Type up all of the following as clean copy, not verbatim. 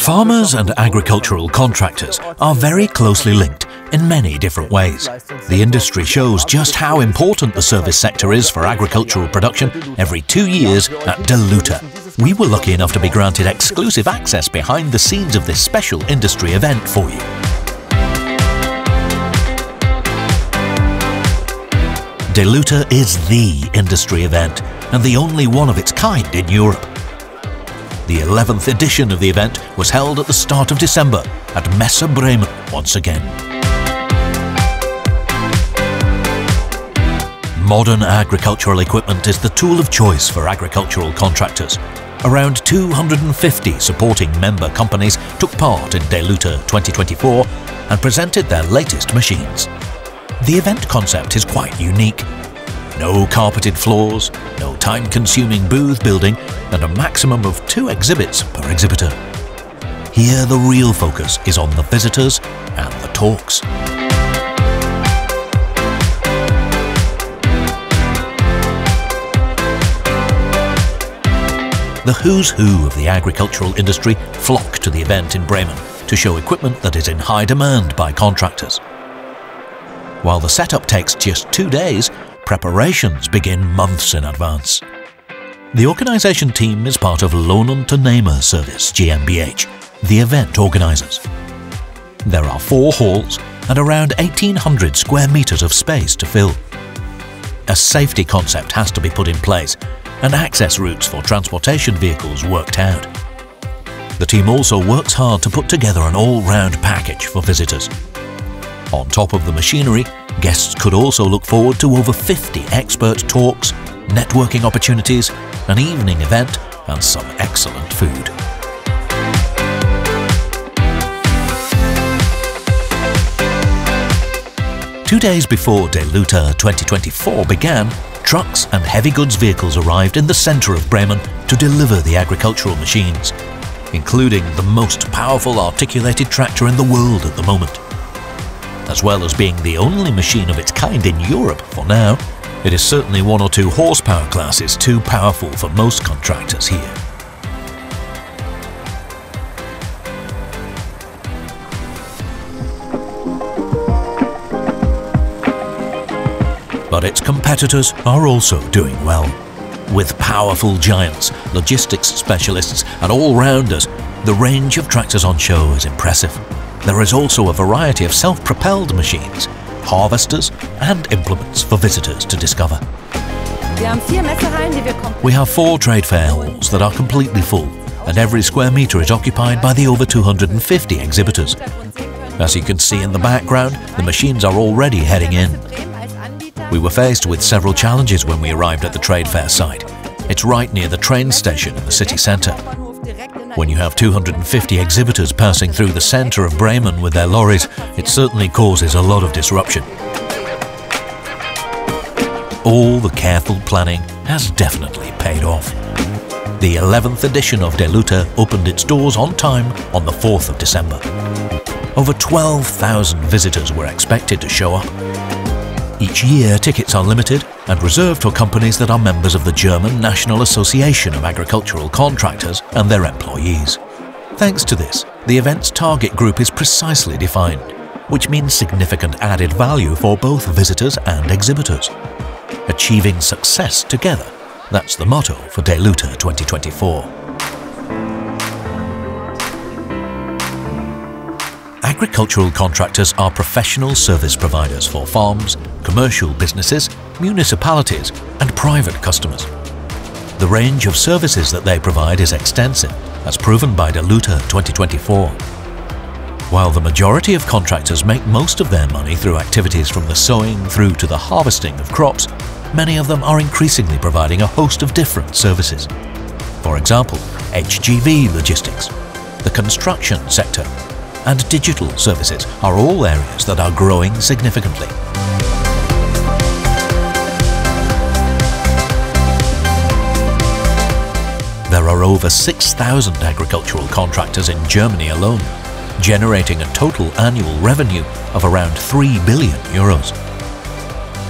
Farmers and agricultural contractors are very closely linked in many different ways. The industry shows just how important the service sector is for agricultural production every 2 years at Deluta. We were lucky enough to be granted exclusive access behind the scenes of this special industry event for you. Deluta is the industry event and the only one of its kind in Europe. The 11th edition of the event was held at the start of December at Messe Bremen once again. Modern agricultural equipment is the tool of choice for agricultural contractors. Around 250 supporting member companies took part in Deluta 2024 and presented their latest machines. The event concept is quite unique. No carpeted floors, no time-consuming booth building, and a maximum of 2 exhibits per exhibitor. Here the real focus is on the visitors and the talks. The who's who of the agricultural industry flock to the event in Bremen to show equipment that is in high demand by contractors. While the setup takes just 2 days, preparations begin months in advance. The organisation team is part of Lohnunternehmer Service GmbH, the event organisers. There are 4 halls and around 1,800 square metres of space to fill. A safety concept has to be put in place and access routes for transportation vehicles worked out. The team also works hard to put together an all-round package for visitors. On top of the machinery, guests could also look forward to over 50 expert talks, networking opportunities, an evening event, and some excellent food. Two days before Deluta 2024 began, trucks and heavy goods vehicles arrived in the centre of Bremen to deliver the agricultural machines, including the most powerful articulated tractor in the world at the moment. As well as being the only machine of its kind in Europe for now, it is certainly 1 or 2 horsepower classes too powerful for most contractors here. But its competitors are also doing well. With powerful giants, logistics specialists and all-rounders, the range of tractors on show is impressive. There is also a variety of self-propelled machines, harvesters and implements for visitors to discover. We have 4 trade fair halls that are completely full, and every square metre is occupied by the over 250 exhibitors. As you can see in the background, the machines are already heading in. We were faced with several challenges when we arrived at the trade fair site. It's right near the train station in the city centre. When you have 250 exhibitors passing through the centre of Bremen with their lorries, it certainly causes a lot of disruption. All the careful planning has definitely paid off. The 11th edition of Deluta opened its doors on time on the 4th of December. Over 12,000 visitors were expected to show up. Each year, tickets are limited and reserved for companies that are members of the German National Association of Agricultural Contractors and their employees. Thanks to this, the event's target group is precisely defined, which means significant added value for both visitors and exhibitors. Achieving success together, that's the motto for Deluta 2024. Agricultural contractors are professional service providers for farms, commercial businesses, municipalities and private customers. The range of services that they provide is extensive, as proven by Deluta 2024. While the majority of contractors make most of their money through activities from the sowing through to the harvesting of crops, many of them are increasingly providing a host of different services. For example, HGV logistics, the construction sector, and digital services are all areas that are growing significantly. There are over 6,000 agricultural contractors in Germany alone, generating a total annual revenue of around €3 billion.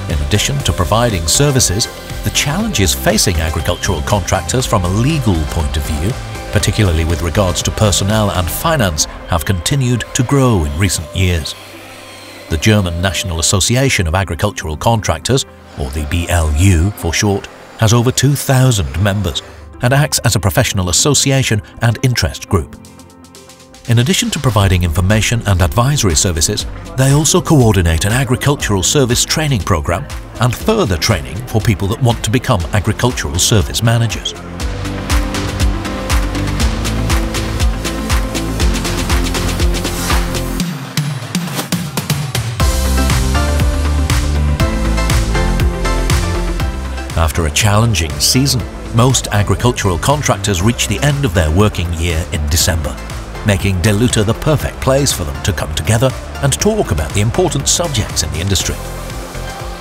In addition to providing services, the challenges facing agricultural contractors from a legal point of view particularly with regards to personnel and finance, have continued to grow in recent years. The German National Association of Agricultural Contractors, or the BLU for short, has over 2,000 members and acts as a professional association and interest group. In addition to providing information and advisory services, they also coordinate an agricultural service training program and further training for people that want to become agricultural service managers. After a challenging season, most agricultural contractors reach the end of their working year in December, making Deluta the perfect place for them to come together and talk about the important subjects in the industry.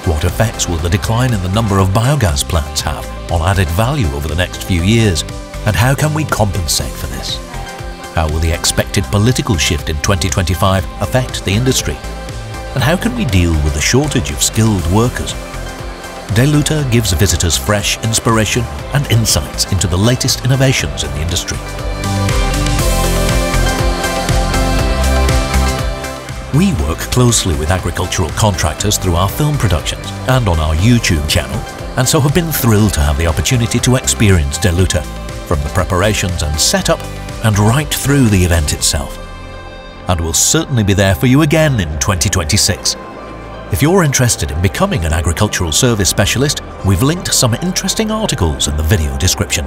What effects will the decline in the number of biogas plants have on added value over the next few years, and how can we compensate for this? How will the expected political shift in 2025 affect the industry? And how can we deal with the shortage of skilled workers? Deluta gives visitors fresh inspiration and insights into the latest innovations in the industry. We work closely with agricultural contractors through our film productions and on our YouTube channel, and so have been thrilled to have the opportunity to experience Deluta, from the preparations and setup and right through the event itself. And we'll certainly be there for you again in 2026. If you're interested in becoming an agricultural service specialist, we've linked some interesting articles in the video description.